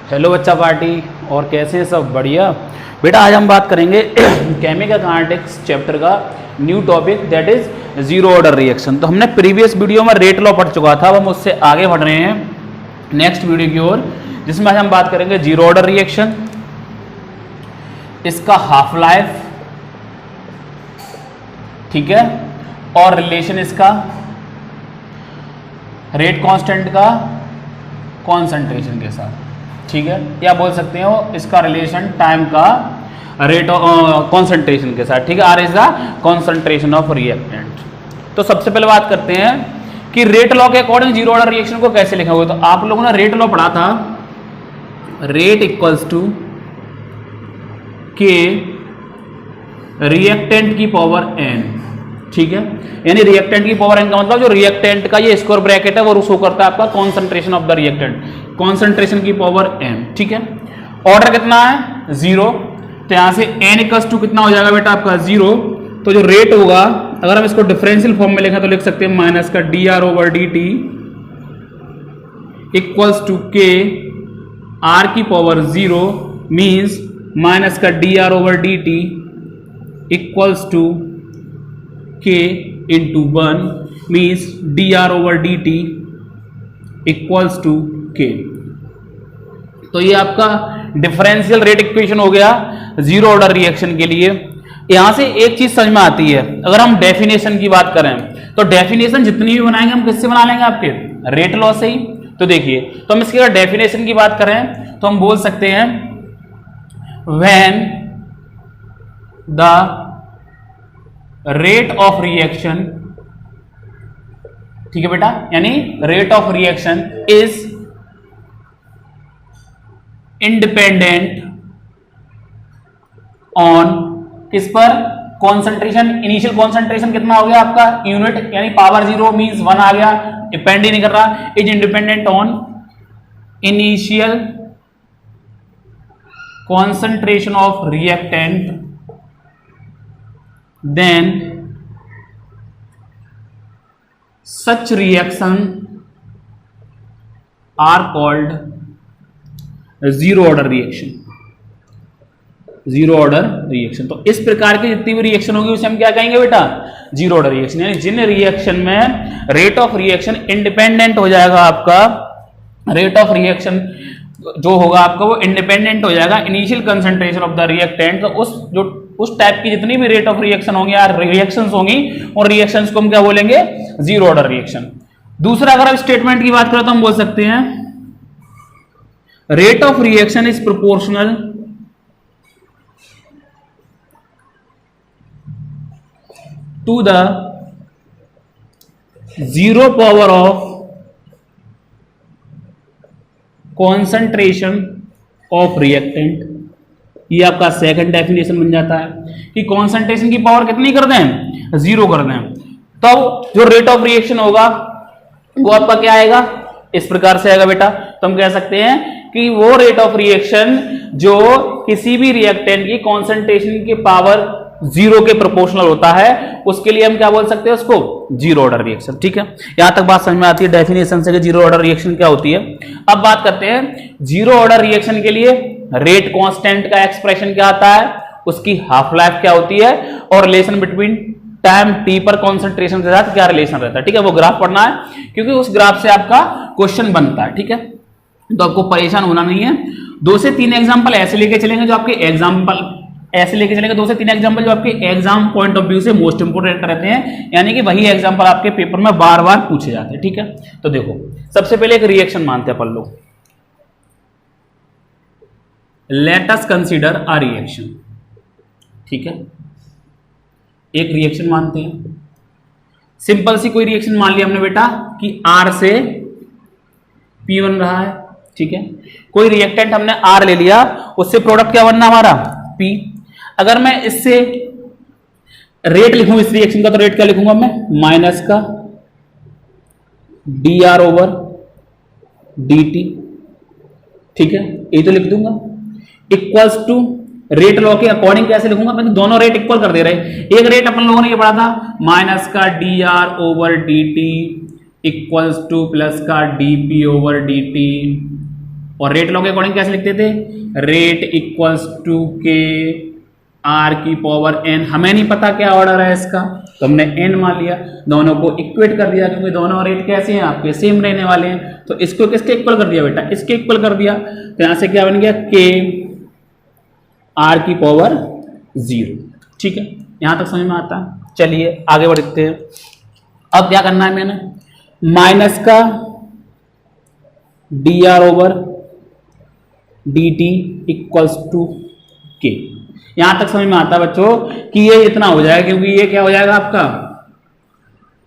Hello बच्चा party, और कैसे हैं सब? बढ़िया बेटा। आज हम बात करेंगे केमिकल काइनेटिक्स चैप्टर का new topic, that is zero order reaction. तो हमने प्रीवियस वीडियो में रेट लॉ पढ़ चुका था, अब हम उससे आगे बढ़ रहे हैं नेक्स्ट वीडियो की ओर, जिसमें आज हम बात करेंगे जीरो ऑर्डर रिएक्शन, इसका हाफ लाइफ, ठीक है, और रिलेशन इसका रेट कांस्टेंट का कॉन्सेंट्रेशन के साथ, ठीक है, या बोल सकते हो इसका रिलेशन टाइम का रेट कॉन्सेंट्रेशन के साथ, ठीक है। R is the concentration of reactant. तो सबसे पहले बात करते हैं कि रेट लॉ के अकॉर्डिंग जीरो ऑर्डर रिएक्शन को कैसे लिखा हुआ। तो आप लोगों ने रेट लॉ पढ़ा था, रेट इक्वल्स टू के रिएक्टेंट की पावर एन, ठीक है, यानी रिएक्टेंट की पावर एन का मतलब जो रिएक्टेंट का ये स्क्वायर ब्रैकेट है वो शो करता है आपका concentration of the reactant, concentration की पावर एन, ठीक है। ऑर्डर कितना है? जीरो। तो यहां से एन इक्वल्स टू कितना हो जाएगा बेटा आपका? जीरो। तो जो रेट होगा, अगर हम इसको डिफरेंशियल फॉर्म में लिखा तो लिख सकते हैं माइनस का D R over D T equals to K R की पावर जीरो, मीन्स माइनस का D R over D T equals to K into one, means D R over D T equals to K. तो ये आपका differential rate equation हो गया zero order reaction के लिए। यहां से एक चीज समझ में आती है, अगर हम डेफिनेशन की बात करें तो डेफिनेशन जितनी भी बनाएंगे हम किससे बना लेंगे? आपके रेट लॉ से ही। तो देखिए, तो हम इसकी अगर डेफिनेशन की बात करें तो हम बोल सकते हैं when the rate of reaction, ठीक है बेटा, यानी rate of reaction is independent on किस पर? कॉन्सेंट्रेशन। इनिशियल कॉन्सेंट्रेशन कितना हो गया आपका? यूनिट, यानी पावर जीरो मींस वन आ गया, डिपेंड ही नहीं कर रहा। Is independent on initial concentration of reactant, then such reaction are called zero order reaction, zero order reaction. तो इस प्रकार की जितनी भी रिएक्शन होगी उसे हम क्या कहेंगे बेटा? Zero order reaction. यानी जिन रिएक्शन में रेट ऑफ रिएक्शन इंडिपेंडेंट हो जाएगा, आपका रेट ऑफ रिएक्शन जो होगा आपका वो इंडिपेंडेंट हो जाएगा initial concentration of the reactant. तो उस टाइप की जितनी भी रेट ऑफ रिएक्शन होंगी या रिएक्शंस होंगी, उन रिएक्शंस को हम क्या बोलेंगे? Zero order reaction. दूसरा, अगर आप स्टेटमेंट की बात करें तो हम बोल सकते हैं rate of reaction is proportional to the zero power of concentration of reactant. ये आपका सेकंड डेफिनेशन बन जाता है कि कॉन्सेंट्रेशन की पावर कितनी कर दें? जीरो कर दें। तब जो रेट ऑफ रिएक्शन होगा वो आपका क्या आएगा? इस प्रकार से आएगा बेटा। तो हम कह सकते हैं कि वो रेट ऑफ रिएक्शन जो किसी भी रिएक्टेंट की कॉन्सेंट्रेशन की पावर जीरो के प्रोपोर्शनल होता है, उसके लिए हम क्या बोल सकते हैं? उसको जीरो ऑर्डर रिएक्शन, ठीक है। यहां तक बात समझ में आती है डेफिनेशन से कि जीरो ऑर्डर रिएक्शन क्या होती है। अब बात करते हैं जीरो ऑर्डर रिएक्शन के लिए रेट कांस्टेंट का एक्सप्रेशन क्या आता है, उसकी हाफ लाइफ क्या होती है, और रिलेशन बिटवीन टाइम टी पर कॉन्सेंट्रेशन के साथ क्या रिलेशन रहता है, ठीक है। वो ग्राफ पढ़ना है क्योंकि उस ग्राफ से आपका क्वेश्चन बनता है, ठीक है। तो आपको परेशान होना नहीं है। 2 से 3 एग्जाम्पल ऐसे लेके चलेंगे जो आपके एग्जाम्पल ऐसे लेके चलेंगे 2 से 3 एग्जांपल जो आपके एग्जाम पॉइंट ऑफ व्यू से मोस्ट इंपोर्टेंट रहते हैं, यानी कि वही एग्जांपल आपके पेपर में बार बार पूछे जाते हैं, ठीक है। तो देखो, सबसे पहले एक रिएक्शन मानते हैं अपन लोग। Let us consider a reaction, ठीक है। एक रिएक्शन मानते हैं, सिंपल सी कोई रिएक्शन मान लिया हमने बेटा कि R से P बन रहा है, ठीक है। कोई रिएक्टेंट हमने R ले लिया, उससे प्रोडक्ट क्या बनना हमारा? P। अगर मैं इससे रेट लिखूं इस रिएक्शन का, तो रेट क्या लिखूंगा मैं? माइनस का D R over D T, ठीक है, ये तो लिख दूंगा। इक्वल्स टू रेट लॉ के अकॉर्डिंग कैसे लिखूंगा? मैं तो दोनों रेट इक्वल कर दे रहे। एक रेट अपन लोगों ने ये पढ़ा था माइनस का D R over D T equals to plus का D P over D T और रेट लॉ के अकॉर्डिंग कैसे लिखते थे, rate equals to K R की पावर एन। हमें नहीं पता क्या ऑर्डर है इसका, तो हमने एन मान लिया, दोनों को इक्वेट कर दिया क्योंकि दोनों रेट कैसे हैं आपके, सेम रहने वाले हैं। तो इसको किसके इक्वल कर दिया बेटा, इसके इक्वल कर दिया। तो यहां से क्या बन गया, के आर की पावर 0। ठीक है, यहां तक समझ में आता है। चलिए आगे बढ़ते हैं। अब क्या करना है मैंने, माइनस का D R over D T equals to k. यहां तक समझ में आता है बच्चों कि ये इतना हो जाएगा, क्योंकि ये क्या हो जाएगा आपका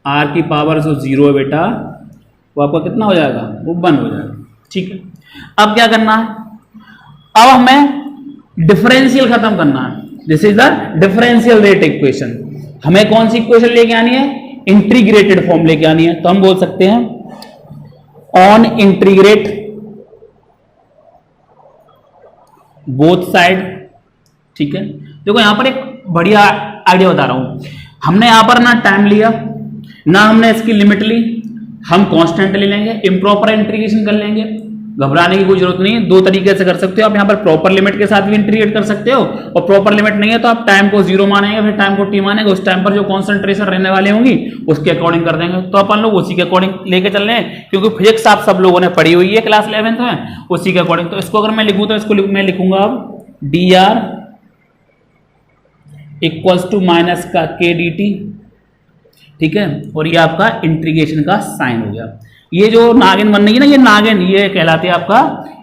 आर की पावर जो 0 है बेटा, वो आपका कितना हो जाएगा, वो 1 हो जाएगा। ठीक है, अब क्या करना है, अब हमें डिफरेंशियल खत्म करना है। This is the differential rate equation. हमें कौन सी इक्वेशन लेके आनी है, इंटीग्रेटेड फॉर्म लेके आनी है। तो हम बोल सकते हैं ऑन इंटीग्रेट बोथ साइड। ठीक है, देखो यहां पर एक बढ़िया आइडिया बता रहा हूं। हमने यहां पर ना टाइम लिया, ना हमने इसकी लिमिट ली, हम कांस्टेंट ले लेंगे, इम्प्रॉपर इंटीग्रेशन कर लेंगे। घबराने की कोई जरूरत नहीं है, दो तरीके से कर सकते हो आप। यहां पर प्रॉपर लिमिट के साथ भी इंटीग्रेट कर सकते हो, और प्रॉपर लिमिट नहीं है तो आप टाइम को 0 मानेंगे, फिर टाइम को t मानेंगे, उस टाइम पर जो कॉन्सेंट्रेशन रहने वाली होंगी उसके अकॉर्डिंग कर देंगे। तो अपन लोग उसी के अकॉर्डिंग लेके चल रहे हैं, क्योंकि फिजिक्स आप सब लोगों ने पढ़ी हुई है क्लास 11th में, उसी के अकॉर्डिंग। तो इसको अगर मैं लिखूं तो इसको मैं लिखूंगा अब d R equals to minus का के डी टी। ठीक है, और ये आपका इंटीग्रेशन का साइन हो गया। ये जो नागिन बन रही है ना, ये नागिन, ये कहलाती है आपका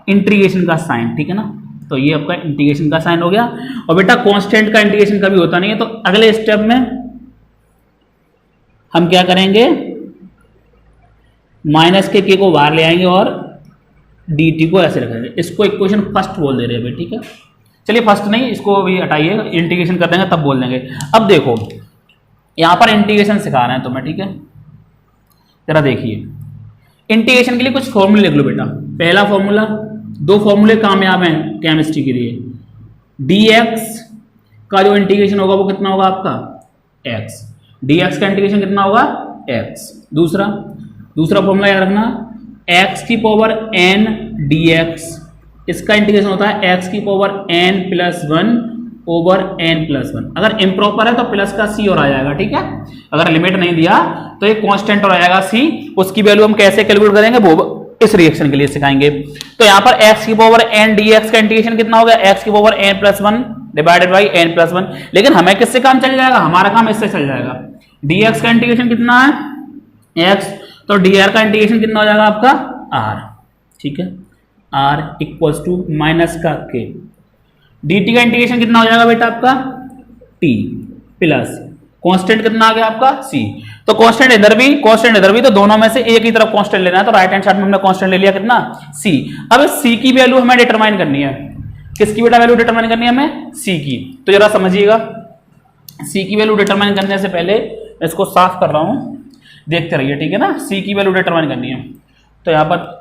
इंटीग्रेशन का साइन। ठीक है ना, तो ये आपका इंटीग्रेशन का साइन हो गया। और बेटा कांस्टेंट का इंटीग्रेशन कभी होता नहीं है, तो अगले स्टेप में हम क्या करेंगे, माइनस के को बाहर ले आएंगे और डी टी को ऐसे रखेंगे। इसको इक्वेशन फर्स्ट बोल दे रहे हैं। ठीक है, चलिए फर्स्ट नहीं, इसको अभी हटाइए, इंटीग्रेशन कर देंगे तब बोल देंगे। अब देखो यहां पर इंटीग्रेशन सिखा रहे हैं तुम्हें। ठीक है, जरा देखिए, इंटीग्रेशन के लिए कुछ फॉर्मूले लिख लो बेटा। पहला फॉर्मूला, दो फॉर्मूले कामयाब हैं केमिस्ट्री के लिए। dx का जो इंटीग्रेशन होगा वो कितना होगा आपका x, dx का इंटीग्रेशन कितना होगा x। दूसरा फॉर्मूला याद रखना, x की पावर n dx, इसका इंटीग्रेशन होता है x की power n plus 1 over n plus 1। अगर इम्प्रॉपर है तो प्लस का c और आ जाएगा। ठीक है, अगर लिमिट नहीं दिया तो ये कांस्टेंट और आ जाएगा c। उसकी वैल्यू हम कैसे कैलकुलेट करेंगे वो इस रिएक्शन के लिए सिखाएंगे। तो यहां पर x की पावर n dx का इंटीग्रेशन कितना हो गया, x की power n plus 1 divided by n plus 1। लेकिन हमें किससे काम चल जाएगा, हमारा काम इससे चल जाएगा। dx का इंटीग्रेशन कितना है x, तो dr का इंटीग्रेशन कितना हो जाएगा आपका r। ठीक है, r इक्वल्स टू माइनस का k। dt का इंटीग्रेशन कितना हो जाएगा बेटा आपका t प्लस कांस्टेंट कितना आ गया आपका c। तो कांस्टेंट इधर भी, तो दोनों में से एक ही तरफ कांस्टेंट लेना है। तो राइट हैंड साइड में हमने कांस्टेंट ले लिया कितना c। अब इस c की वैल्यू हमें डिटरमाइन करनी है। किसकी बेटा वैल्यू डिटरमाइन करनी है हमें, c की। तो जरा समझिएगा, c की वैल्यू डिटरमाइन करने से पहले इसको साफ कर रहा हूं, देखते रहिए। ठीक है ना, c की वैल्यू डिटरमाइन करनी है। तो यहां पर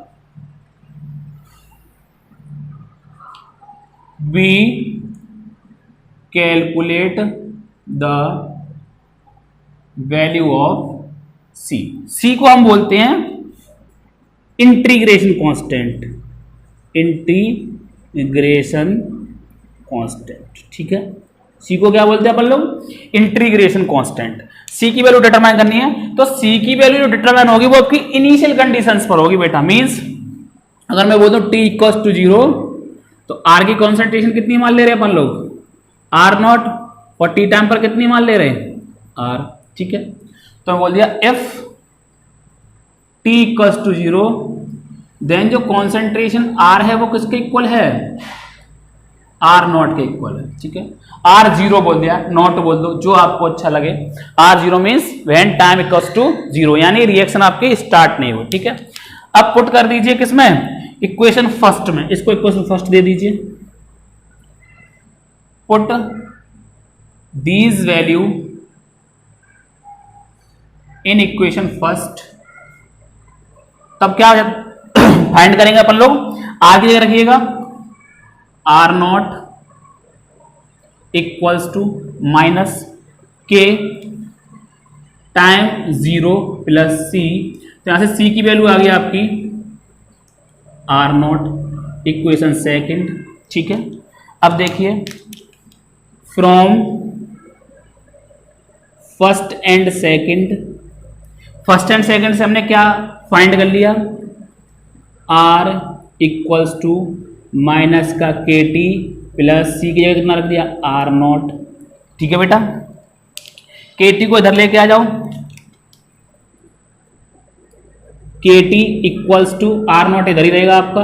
we calculate the value of c। c को हम बोलते हैं इंटीग्रेशन कांस्टेंट, ठीक है, c को क्या बोलते हैं अपन लोग, इंटीग्रेशन कांस्टेंट। c की वैल्यू डिटरमाइन करनी है, तो c की वैल्यू जो डिटरमाइन होगी वो आपकी इनिशियल कंडीशंस पर होगी बेटा। मींस अगर मैं बोलता हूं t इक्वल्स टू 0, तो r की कॉन्सेंट्रेशन कितनी मान ले रहे हैं अपन लोग, r0, और t टाइम पर कितनी मान ले रहे हैं r। ठीक है, तो मैं बोल दिया if t equals to 0, then जो कॉन्सेंट्रेशन r है वो किसके इक्वल है, r0 के इक्वल है। ठीक है, r0 बोल दिया, नॉट बोल दो, जो आपको अच्छा लगे। r0 means when time equals to 0, यानी रिएक्शन आपकी स्टार्ट नहीं हुई। ठीक है, अब पुट कर दीजिए किसमें, इक्वेशन फर्स्ट में। इसको इक्वेशन फर्स्ट दे दीजिए, put these value in equation first. तब क्या फाइंड करेंगे अपन लोग, आगे जगह रखिएगा r0 इक्वल्स टू माइनस के टाइम 0 प्लस c। तो यहां से c की वैल्यू आ गई आपकी r0 इक्वेशन सेकंड, ठीक है। अब देखिए from first and second, first and second से हमने क्या फाइंड कर लिया, R इक्वल्स टू माइनस का के टी प्लस सी की जगह कितना रख दिया आर नॉट, ठीक है बेटा। के टी को इधर लेके आ जाओ, k t equals to R naught इधर ही रहेगा आपका,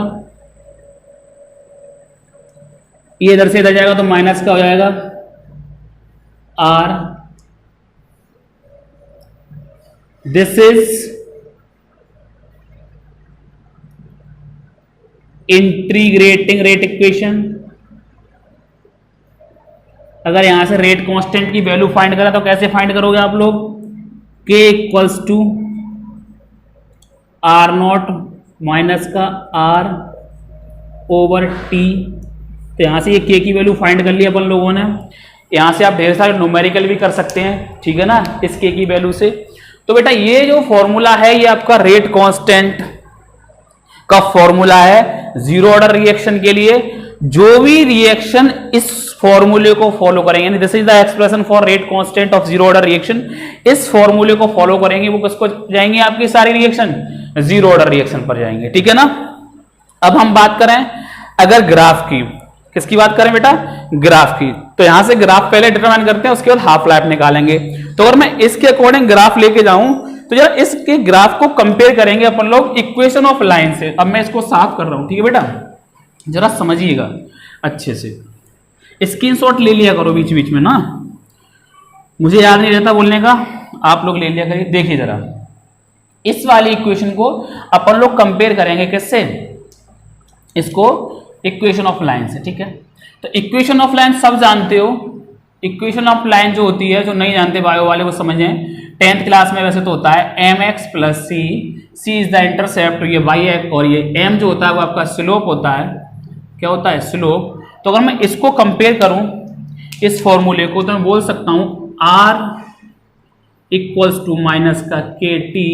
ये इधर से इधर जाएगा तो माइनस का हो जाएगा R, this is integrating rate equation. अगर यहां से रेट कांस्टेंट की वैल्यू फाइंड करा तो कैसे फाइंड करोगे आप लोग, k equals to R naught minus का आर ओवर टी। तो यहां से ये k की वैल्यू फाइंड कर ली अपन लोगों ने। यहां से आप ढेर सारे न्यूमेरिकल भी कर सकते हैं, ठीक है ना, इस k की वैल्यू से। तो बेटा ये जो फॉर्मूला है ये आपका रेट कांस्टेंट का फॉर्मूला है जीरो ऑर्डर रिएक्शन के लिए। जो भी रिएक्शन इस फॉर्मूले को फॉलो करेंगे, this is the expression for rate constant of zero order reaction, इस फॉर्मूले को फॉलो करेंगे वो किसको जाएंगे, आपकी सारी रिएक्शन जीरो ऑर्डर रिएक्शन पर जाएंगे, ठीक है ना। अब हम बात करें अगर ग्राफ की, किसकी बात करें बेटा, ग्राफ की। तो यहां से ग्राफ पहले डिटरमाइन करते हैं, उसके बाद हाफ लाइफ निकालेंगे। तो अगर मैं इसके अकॉर्डिंग ग्राफ लेके जाऊं तो जरा इसके ग्राफ को कंपेयर करेंगे अपन लोग इक्वेशन ऑफ लाइन से। अब मैं इसको साफ कर रहा हूं, ठीक है बेटा, जरा समझिएगा अच्छे से, स्क्रीनशॉट ले लिया करो बीच बीच में ना, मुझे याद नहीं रहता बोलने का, आप लोग ले लिया करिए। देखिए जरा इस वाली इक्वेशन को अपन लोग कंपेयर करेंगे किससे, इसको इक्वेशन ऑफ लाइन से, ठीक है। तो इक्वेशन ऑफ लाइन सब जानते हो, इक्वेशन ऑफ लाइन जो होती है, जो नहीं जानते बायो वाले वो समझें, 10th क्लास में वैसे तो होता है m x plus c, c is the intercept, ये वाई एक्स, और ये एम जो होता है वो आपका स्लोप होता है, क्या होता है, स्लोप। तो अगर मैं इसको कंपेयर करूं इस फॉर्मूले को तो मैं बोल सकता हूं आर इक्वल्स टू माइनस का के टी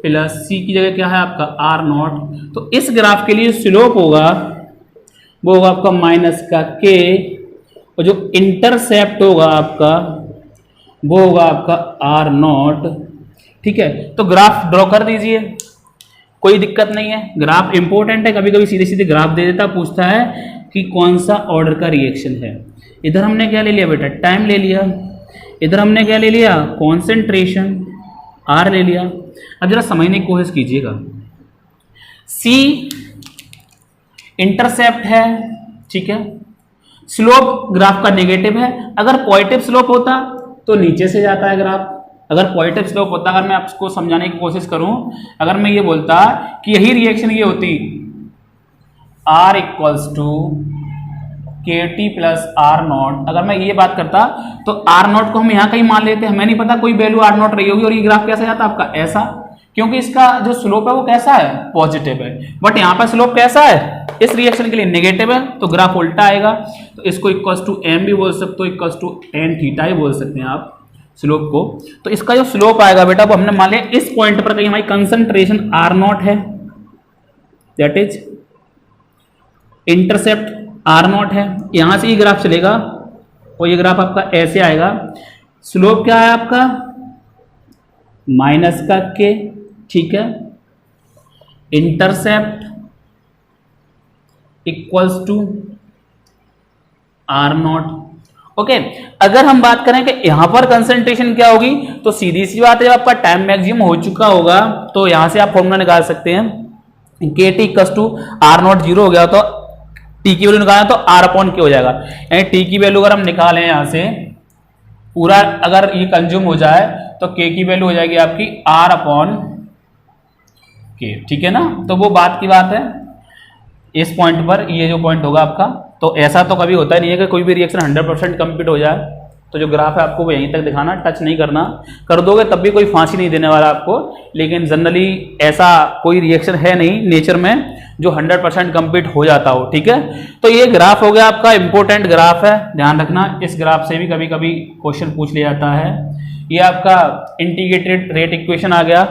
प्लस सी की जगह क्या है आपका आर नॉट। तो इस ग्राफ के लिए स्लोप होगा वो होगा आपका माइनस का के, और जो इंटरसेप्ट होगा आपका वो होगा आपका आर नॉट, ठीक है। तो ग्राफ ड्रॉ कर दीजिए, कोई दिक्कत नहीं है, ग्राफ इंपॉर्टेंट है, कभी कभी सीधे सीधे ग्राफ दे देता, पूछता है कि कौन सा ऑर्डर का रिएक्शन है। इधर हमने क्या ले लिया बेटा, टाइम ले लिया, इधर हमने क्या ले लिया, कॉन्सेंट्रेशन आर ले लिया। अब जरा समझने की कोशिश कीजिएगा, सी इंटरसेप्ट है, ठीक है, स्लोप ग्राफ का नेगेटिव है। अगर पॉजिटिव स्लोप होता तो नीचे से जाता है ग्राफ, अगर पॉजिटिव स्लोप होता, अगर मैं आपको समझाने की कोशिश करूं, अगर मैं ये बोलता कि यही रिएक्शन ये होती R इक्वल्स टू के टी प्लस आर नॉट, अगर मैं ये बात करता तो आर नॉट को हम यहाँ कहीं मान लेते, हमें नहीं पता कोई वैल्यू आर नॉट रही होगी, और ये ग्राफ कैसा जाता आपका ऐसा, क्योंकि इसका जो स्लोप है वो कैसा है, पॉजिटिव है। बट यहाँ पर स्लोप कैसा है, इस रिएक्शन के लिए नेगेटिव है, तो ग्राफ उल्टा आएगा। तो इसको इक्वल्स टू एम भी बोल सकते हो, इक्वल्स टू एन थीटा ही बोल सकते हैं आप स्लोप को। तो इसका जो स्लोप आएगा बेटा वो हमने मान लिया इस पॉइंट पर कहीं हमारी कंसंट्रेशन आर नॉट है, that is intercept R naught है। यहां से ये ग्राफ चलेगा और ये ग्राफ आपका ऐसे आएगा, स्लोप क्या है आपका माइनस का के, ठीक है, intercept equals to R naught, okay. अगर हम बात करें कि यहां पर कंसंट्रेशन क्या होगी, तो सीधी सी बात है, जब आपका टाइम मैक्सिमम हो चुका होगा तो यहां से आप फॉर्मूला निकाल सकते हैं, k t equals to R naught zero हो गया तो टी की वैल्यू निकालें तो आर अपॉन के हो जाएगा, यानी टी की वैल्यू अगर हम निकालें यहां से पूरा, अगर ये कंज्यूम हो जाए तो के की वैल्यू हो जाएगी आपकी आर अपॉन के, ठीक है ना। तो वो बात की बात है, इस पॉइंट पर ये जो पॉइंट होगा आपका, तो ऐसा तो कभी होता नहीं है कि कोई भी रिएक्शन 100% कंप्लीट हो जाए, तो जो ग्राफ है आपको वो यहीं तक दिखाना, टच नहीं करना, कर दोगे तब भी कोई फांसी नहीं देने वाला आपको। लेकिन जनरली ऐसा कोई रिएक्शन है नहीं नेचर में जो 100% कंप्लीट हो जाता हो, ठीक है। तो ये ग्राफ हो गया आपका, इंपॉर्टेंट ग्राफ है, ध्यान रखना, इस ग्राफ से भी कभी कभी क्वेश्चन पूछ लिया जाता है। ये आपका इंटीग्रेटेड रेट इक्वेशन आ गया।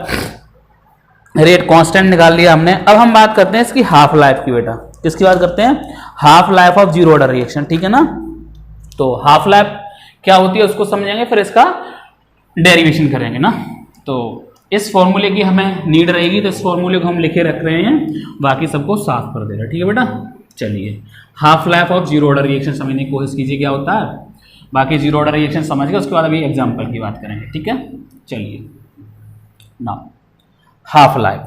रेट कांस्टेंट निकाल लिया हमने। अब हम बात करते हैं इसकी हाफ लाइफ की बेटा। किसकी बात करते हैं? Half life of zero order reaction, ठीक है ना। तो हाफ लाइफ क्या होती है उसको समझेंगे, फिर इसका डेरिवेशन करेंगे ना। तो इस फॉर्मूले की हमें नीड रहेगी, तो इस फॉर्मूले को हम लिखे रख रहे हैं, बाकी सबको साफ कर देगा, ठीक है बेटा। चलिए half life of zero order reaction समझने की कोशिश कीजिए क्या होता है, बाकी जीरो ऑर्डर रिएक्शन समझ के उसके बाद अभी एग्जाम्पल की बात करेंगे, ठीक है। चलिए ना, हाफ लाइफ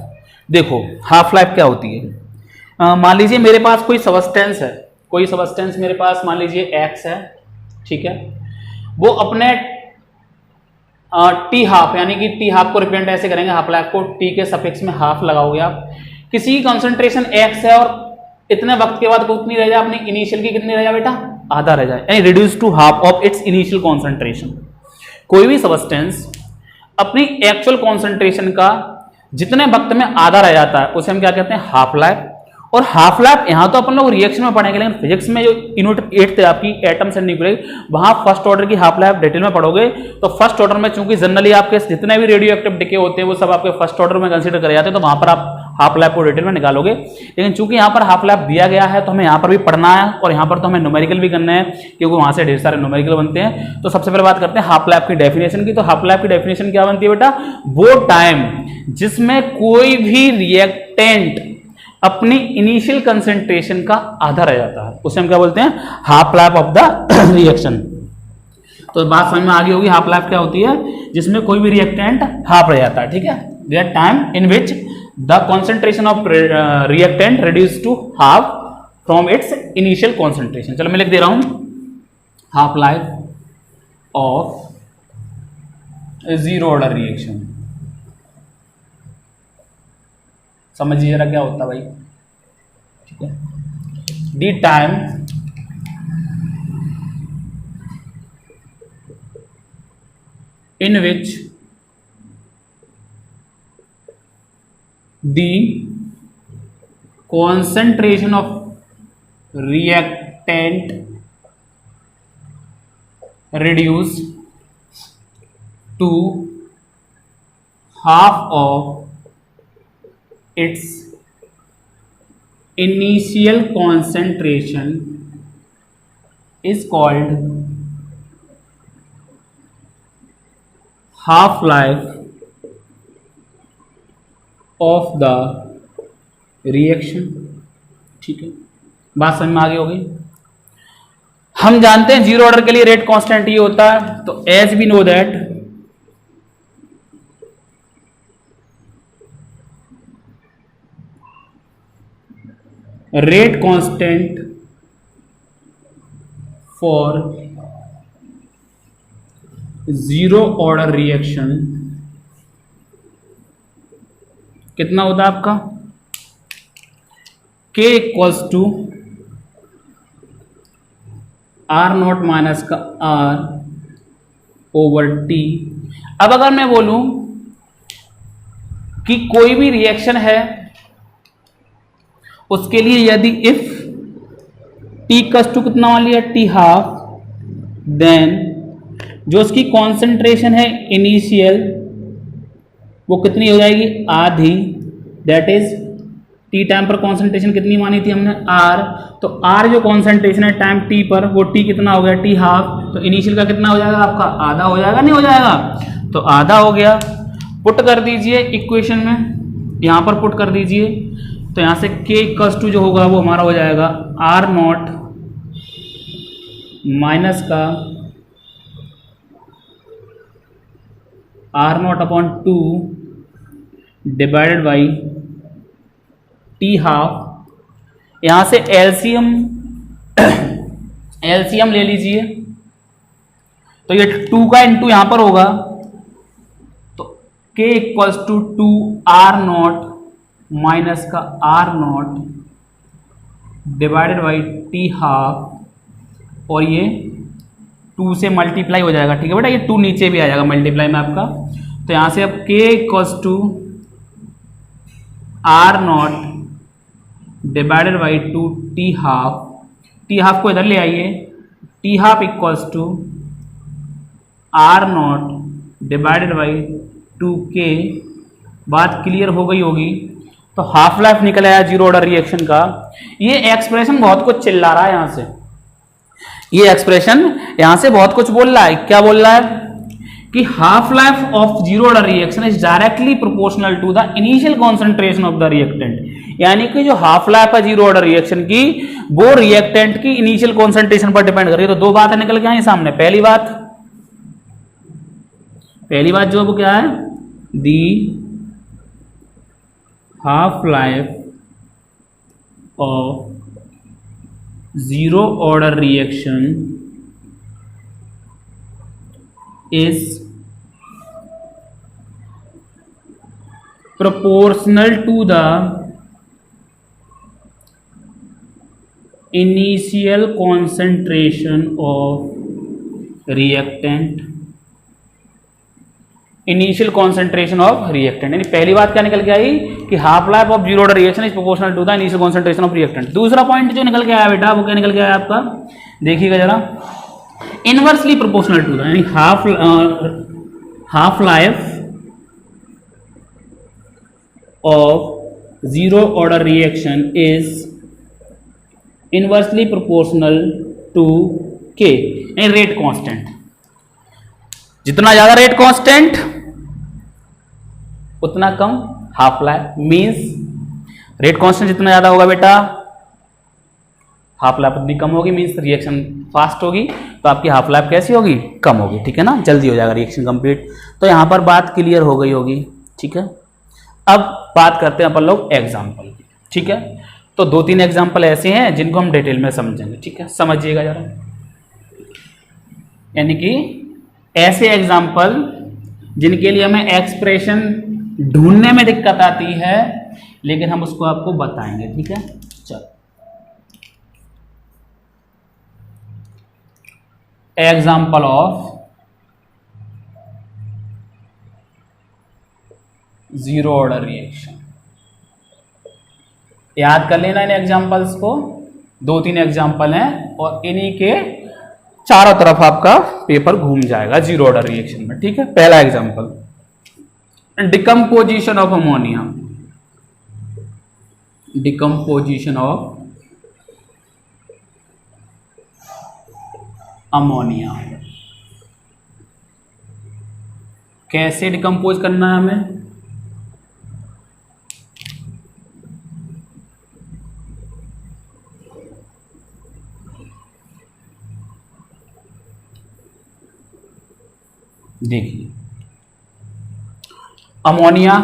देखो, हाफ लाइफ क्या होती है। मान लीजिए मेरे पास कोई सबस्टेंस है, कोई सबस्टेंस मेरे पास मान लीजिए एक्स है, ठीक है। वो अपने टी हाफ, यानी कि टी हाफ को रिप्रेजेंट ऐसे करेंगे, हाफ लाइफ को टी के सफिक्स में हाफ लगाओगे आप। किसी की कंसंट्रेशन एक्स है और इतने वक्त के बाद कितनी रह जाए, अपनी इनिशियल की कितनी रह जाए बेटा, आधा रह जाए, यानी reduce to half of its initial concentration. कोई भी सबस्टेंस अपनी एक्चुअल कॉन्सेंट्रेशन का जितने वक्त में आधा रह जाता है उसे हम क्या कहते हैं, हाफ लाइफ। और हाफ लाइफ यहाँ तो अपन लोग रिएक्शन में पढ़ेंगे, लेकिन फिजिक्स में जो यूनिट 8 थे आपकी एटम्स एंड न्यूक्लियस, वहां फर्स्ट ऑर्डर की हाफ लाइफ डिटेल में पढ़ोगे। तो फर्स्ट ऑर्डर में चूंकि जनरली आपके जितने भी रेडियो एक्टिव डिके होते हैं वो सब आपके फर्स्ट ऑर्डर में कंसीडर करे जाते हैं, तो वहां पर आप हाफ लाइफ को डिटेल में निकालोगे। लेकिन चूंकि यहाँ पर हाफ लाइफ दिया गया है तो हमें यहाँ पर भी पढ़ना है, और यहाँ पर तो हमें न्यूमेरिकल भी करना है, क्योंकि वहां से ढेर सारे न्यूमेरिकल बनते हैं। तो सबसे पहले बात करते हैं हाफ लाइफ की डेफिनेशन की। तो हाफ लाइफ की डेफिनेशन क्या बनती है बेटा, वो टाइम जिसमें कोई भी रिएक्टेंट अपनी इनिशियल कंसेंट्रेशन का आधा रह जाता है, उसे हम क्या बोलते हैं, half life of the reaction. तो बात समझ में आ गई होगी, हाफ लाइफ क्या होती है, जिसमें कोई भी रिएक्टेंट हाफ रह जाता है, ठीक है। That time in which the concentration of reactant reduce to half from its initial concentration. चलो मैं लिख दे रहा हूं, half life of zero order reaction. समझिए जरा क्या होता है भाई, ठीक है। The time in which the concentration of reactant reduced to half of its initial concentration is called half life of the reaction, ठीक है। बात समझ में आगे होगी। हम जानते हैं जीरो ऑर्डर के लिए रेट कांस्टेंट ये होता है, तो as we know that rate constant for zero order reaction कितना होता है आपका, K equals to R naught minus का आर ओवर टी। अब अगर मैं बोलूं कि कोई भी रिएक्शन है उसके लिए यदि इफ टी इक्वल्स टू कितना मान लिया, टी हाफ, देन जो उसकी कॉन्सेंट्रेशन है इनिशियल वो कितनी हो जाएगी, आधी, दैट इज टी टाइम पर कॉन्सेंट्रेशन कितनी मानी थी हमने, आर। तो आर जो कॉन्सेंट्रेशन है टाइम टी पर, वो टी कितना हो गया, टी हाफ। तो इनिशियल का कितना हो जाएगा आपका, आधा हो जाएगा, नहीं हो जाएगा, तो आधा हो गया। पुट कर दीजिए इक्वेशन में, यहां पर पुट कर दीजिए, तो यहां से के इक्वल्स टू जो होगा वो हमारा हो जाएगा आर नॉट माइनस का R naught upon 2 divided by T half. यहां से एलसीएम एलसीएम ले लीजिए, तो ये 2 का इंटू यहां पर होगा, तो k equals to 2 R naught minus का R naught divided by T half, और ये 2 से मल्टीप्लाई हो जाएगा, ठीक है बेटा। ये 2 नीचे भी आ जाएगा मल्टीप्लाई में आपका, तो यहां से अब k equals to R naught divided by 2 t half, t half को इधर ले आइए, t half equals to R naught divided by 2k बात क्लियर हो गई होगी। तो हाफ लाइफ निकल आया जीरो ऑर्डर रिएक्शन का। ये एक्सप्रेशन बहुत कुछ चिल्ला रहा है यहां से, ये एक्सप्रेशन यहां से बहुत कुछ बोल रहा है। क्या बोल रहा है कि half life of zero order reaction is directly proportional to the initial concentration of the reactant. यानी कि जो हाफ लाइफ है जीरो ऑर्डर रिएक्शन की, वो रिएक्टेंट की इनिशियल कॉन्सेंट्रेशन पर डिपेंड कर रही है। तो दो बातें निकल के आई सामने। पहली बात जो वो क्या है, the half life of zero order reaction is proportional to the initial concentration of reactant। Initial concentration of reactant, यानी पहली बात क्या निकल के आई कि half life of zero order reaction is proportional to the initial concentration of reactant. दूसरा point जो निकल के आया बेटा, वो क्या निकल के आया आपका, देखिएगा जरा, इनवर्सली प्रोपोर्शनल टू द, यानी half life of zero order reaction is inversely proportional to K, यानी रेट कांस्टेंट। जितना ज्यादा रेट कांस्टेंट उतना कम half life. Means rate constant जितना ज्यादा होगा बेटा, हाफ लाइफ उतनी कम होगी। मींस रिएक्शन फास्ट होगी तो आपकी हाफ लाइफ कैसी होगी, कम होगी। ठीक है ना, जल्दी हो जाएगा रिएक्शन कंप्लीट। तो यहां पर बात क्लियर हो गई होगी। ठीक है, अब बात करते हैं अपन लोग एग्जाम्पल की। ठीक है, तो दो तीन एग्जाम्पल ऐसे हैं जिनको हम डिटेल में समझेंगे। ठीक है, समझिएगा जरा, यानी कि ऐसे एग्जाम्पल जिनके लिए हमें एक्सप्रेशन ढूंढने में दिक्कत आती है, लेकिन हम उसको आपको बताएंगे। ठीक है, चलो example of zero order reaction. याद कर लेना इन एग्जांपल्स को, दो तीन एग्जांपल हैं और इन्हीं के चारों तरफ आपका पेपर घूम जाएगा जीरो ऑर्डर रिएक्शन में। ठीक है, पहला example, decomposition of ammonia. Decomposition of ammonia, कैसे डिकम्पोज करना है हमें, देखिए। अमोनिया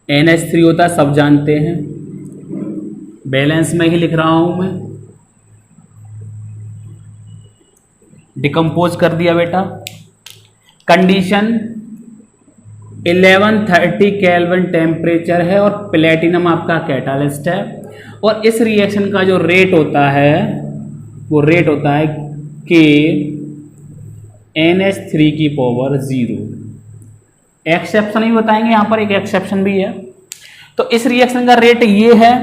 NH3 होता है, सब जानते हैं। बैलेंस में ही लिख रहा हूं मैं। डिकम्पोज कर दिया बेटा। कंडीशन 1130 केल्विन टेम्परेचर है और प्लेटिनम आपका कैटालिस्ट है। और इस रिएक्शन का जो रेट होता है वो रेट होता है कि NH3 की पावर 0। एक्सेप्शन ही बताएंगे, यहां पर एक एक्सेप्शन भी है। तो इस रिएक्शन का रेट ये है,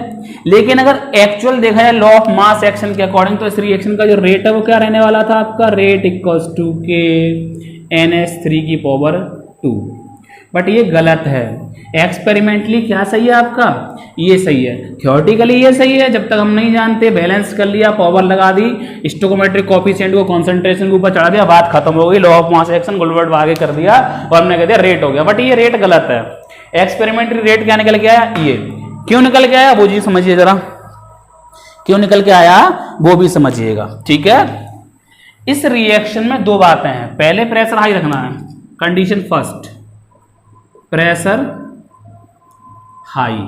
लेकिन अगर एक्चुअल देखा जाए लॉ ऑफ मास एक्शन के अकॉर्डिंग, तो इस रिएक्शन का जो रेट है वो क्या रहने वाला था आपका, रेट इक्वल्स टू के NH3 की पावर 2। बट ये गलत है। एक्सपेरिमेंटली क्या सही है आपका, ये सही है। थ्योरेटिकली ये सही है, जब तक हम नहीं जानते, बैलेंस कर लिया, पावर लगा दी, स्टोकोमेट्रिक कोफिशिएंट को कॉन्सेंट्रेशन के ऊपर चढ़ा दिया, बात खत्म हो गई, लॉ ऑफ मास एक्शन गुलवर्ड आगे कर दिया और हमने कह दिया रेट हो गया। बट ये रेट गलत है। एक्सपेरिमेंटली रेट क्या निकल के आया, ये क्यों निकल के आया वो जी समझिए जरा, क्यों निकल के आया वो भी समझिएगा। ठीक है, इस रिएक्शन में दो बातें हैं। पहले प्रेशर हाई रखना है, कंडीशन फर्स्ट, प्रेशर हाई।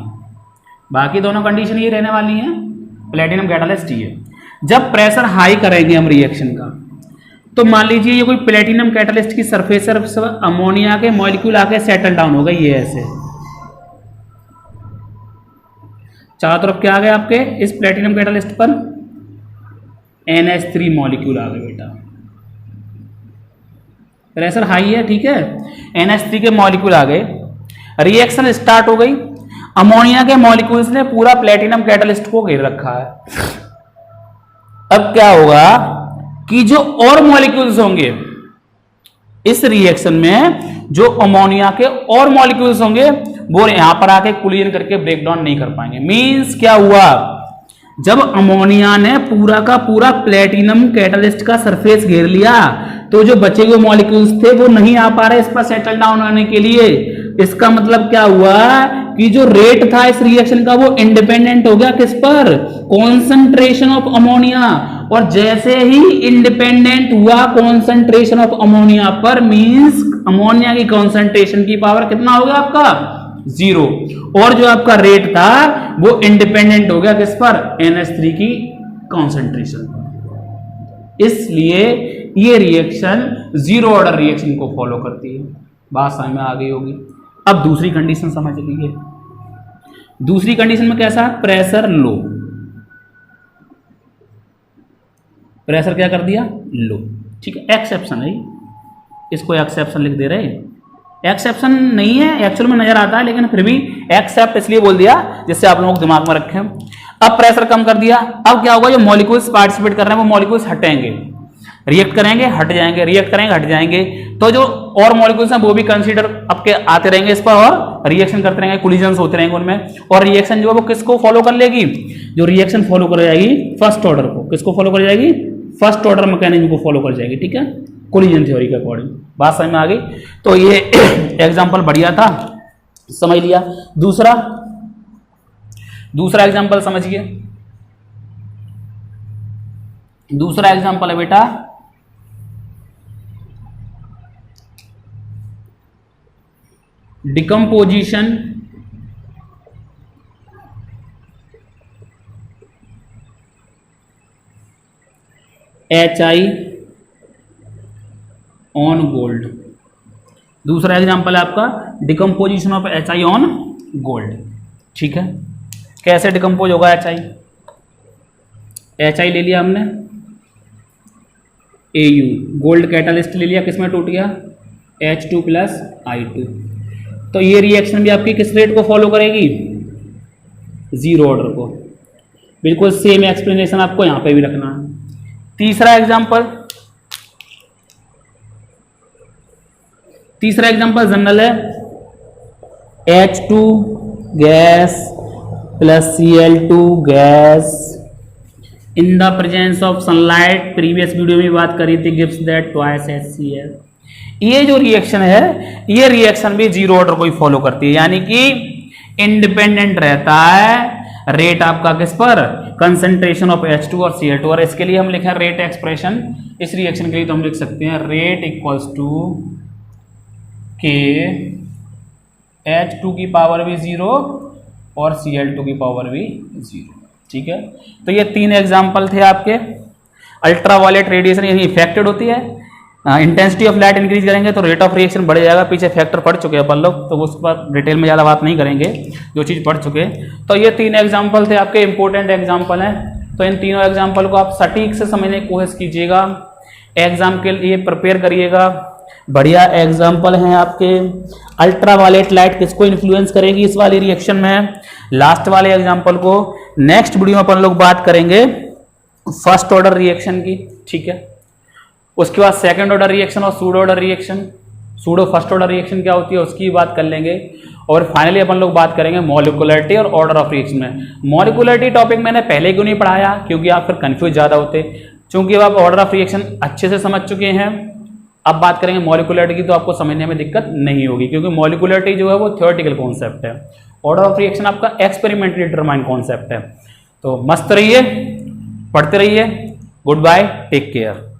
बाकी दोनों कंडीशन ये रहने वाली हैं, प्लेटिनम कैटालिस्ट ही है। जब प्रेशर हाई करेंगे हम रिएक्शन का, तो मान लीजिए ये कोई प्लेटिनम कैटालिस्ट की सरफेस पर अमोनिया के मॉलिक्यूल आके सेटल डाउन हो गए, ये ऐसे चारों तरफ क्या आ गए आपके इस प्लेटिनम कैटालिस्ट पर NH3 मॉलिक्यूल आ गए बेटा। प्रेशर हाई है, ठीक है, NH3 के मॉलिक्यूल आ गए, रिएक्शन स्टार्ट हो गई। अमोनिया के मॉलिक्यूल्स ने पूरा प्लेटिनम कैटालिस्ट को घेर रखा है। अब क्या होगा कि जो और मॉलिक्यूल्स होंगे इस रिएक्शन में, जो अमोनिया के और मॉलिक्यूल्स होंगे वो यहाँ पर आके कोलिजन करके ब्रेक डाउन नहीं कर पाएंगे। मींस क्या हुआ, जब अमोनिया ने पूरा का पूरा प्लेटिनम कैटलिस्ट का सरफेस घेर लिया तो जो बचे हुए मॉलिक्यूल्स थे वो नहीं आ पा रहे इस पर सेटल डाउन होने के लिए। इसका मतलब क्या हुआ कि जो रेट था इस रिएक्शन का वो इंडिपेंडेंट हो गया किस पर, कॉन्सेंट्रेशन ऑफ अमोनिया। और जैसे ही इंडिपेंडेंट हुआ कॉन्सेंट्रेशन ऑफ अमोनिया पर, मींस अमोनिया की कॉन्सेंट्रेशन की पावर कितना हो गया आपका, 0। और जो आपका रेट था वो इंडिपेंडेंट हो गया किस पर, NH3 की कॉन्सेंट्रेशन पर। इसलिए ये रिएक्शन जीरो ऑर्डर रिएक्शन को फॉलो करती है। बात समझ में आ गई होगी। अब दूसरी कंडीशन समझ लीजिए। दूसरी कंडीशन में कैसा, प्रेशर लो। प्रेशर क्या कर दिया, लो। ठीक है, एक्सेप्शन है, इसको एक्सेप्शन लिख दे रहे हैं। एक्सेप्शन नहीं है, एक्चुअल में नजर आता है, लेकिन फिर भी एक्सेप्ट इसलिए बोल दिया जिससे आप लोगों को दिमाग में रखें। अब प्रेशर कम कर दिया, अब क्या होगा, जो मॉलिक्यूल्स पार्टिसिपेट कर रहे हैं वो मॉलिक्यूल्स हटेंगे, रिएक्ट करेंगे हट जाएंगे, रिएक्ट करेंगे हट जाएंगे। तो जो और मॉलिक्यूल्स हैं वो भी कंसीडर आपके आते रहेंगे इस पर और रिएक्शन करते रहेंगे, कोलिजन्स होते रहेंगे उनमें। और रिएक्शन जो है वो किसको फॉलो कर लेगी, जो रिएक्शन फॉलो कर जाएगी फर्स्ट ऑर्डर को। किसको फॉलो कर जाएगी, फर्स्ट ऑर्डर मैकेनिज्म को फॉलो कर जाएगी। ठीक है, कोलिजन थ्योरी के अकॉर्डिंग। बात समझ में आ गई। तो ये एग्जांपल बढ़िया था, समझ लिया। दूसरा एग्जांपल समझिए। दूसरा एग्जांपल है बेटा डिकम्पोजिशन HI ऑन गोल्ड। दूसरा एग्जांपल है आपका decomposition of HI on gold. ठीक है, कैसे डिकम्पोज होगा HI ले लिया हमने, AU गोल्ड कैटालिस्ट ले लिया, किसमें टूट गया, H2 + I2। तो ये रिएक्शन भी आपकी किस रेट को फॉलो करेगी, जीरो ऑर्डर को। बिल्कुल सेम एक्सप्लेनेशन आपको यहां पे भी रखना है। तीसरा एग्जांपल जनरल है, H2 gas + Cl2 gas in the presence of sunlight. Previous video में बात करी थी, गिव्स दैट ट्वाइस HCl। ये जो रिएक्शन है, ये रिएक्शन भी जीरो ऑर्डर को ही फॉलो करती है, यानी कि इंडिपेंडेंट रहता है रेट आपका किस पर, कंसंट्रेशन ऑफ H2 और Cl2। और इसके लिए हम लिखा रेट एक्सप्रेशन, इस रिएक्शन के लिए तो हम लिख सकते हैं रेट इक्वल्स टू के H2 की पावर भी 0 और Cl2 की पावर भी 0। ठीक है, तो ये 3 एग्जाम्पल थे आपके। अल्ट्रावायलेट रेडिएशन यही इफेक्टेड होती है, इंटेंसिटी ऑफ लाइट इंक्रीज करेंगे तो रेट ऑफ रिएक्शन बढ़ जाएगा। पीछे फैक्टर पढ़ चुके हैं अपन लोग, तो उस पर डिटेल में ज़्यादा बात नहीं करेंगे, जो चीज़ पढ़ चुके। तो ये 3 एग्जाम्पल थे आपके, इंपॉर्टेंट एग्जाम्पल हैं। तो इन तीनों एग्जाम्पल को आप सटीक से समझने की कोशिश कीजिएगा, एग्जाम के लिए प्रिपेयर करिएगा। बढ़िया एग्जाम्पल हैं आपके। अल्ट्रावायलेट लाइट किसको इन्फ्लुएंस करेगी इस वाले रिएक्शन में, लास्ट वाले एग्जाम्पल को नेक्स्ट वीडियो में अपन लोग बात करेंगे फर्स्ट ऑर्डर रिएक्शन की। ठीक है, उसके बाद सेकंड ऑर्डर रिएक्शन और pseudo order reaction, pseudo first order reaction क्या होती है उसकी बात कर लेंगे। और फाइनली अपन लोग बात करेंगे मॉलिक्युलरिटी और ऑर्डर ऑफ रिएक्शन में। मॉलिक्युलरिटी टॉपिक मैंने पहले क्यों नहीं पढ़ाया, क्योंकि आप फिर कंफ्यूज ज़्यादा होते। चूंकि अब आप ऑर्डर ऑफ रिएक्शन अच्छे से समझ चुके हैं, अब बात करेंगे मॉलिक्युलरिटी की, तो आपको समझने में दिक्कत नहीं होगी, क्योंकि मॉलिक्युलरिटी जो है वो थ्योरेटिकल कॉन्सेप्ट है, ऑर्डर ऑफ रिएक्शन आपका एक्सपेरिमेंटली डिटरमाइन कॉन्सेप्ट है। तो मस्त रहिए, पढ़ते रहिए। Goodbye, take care.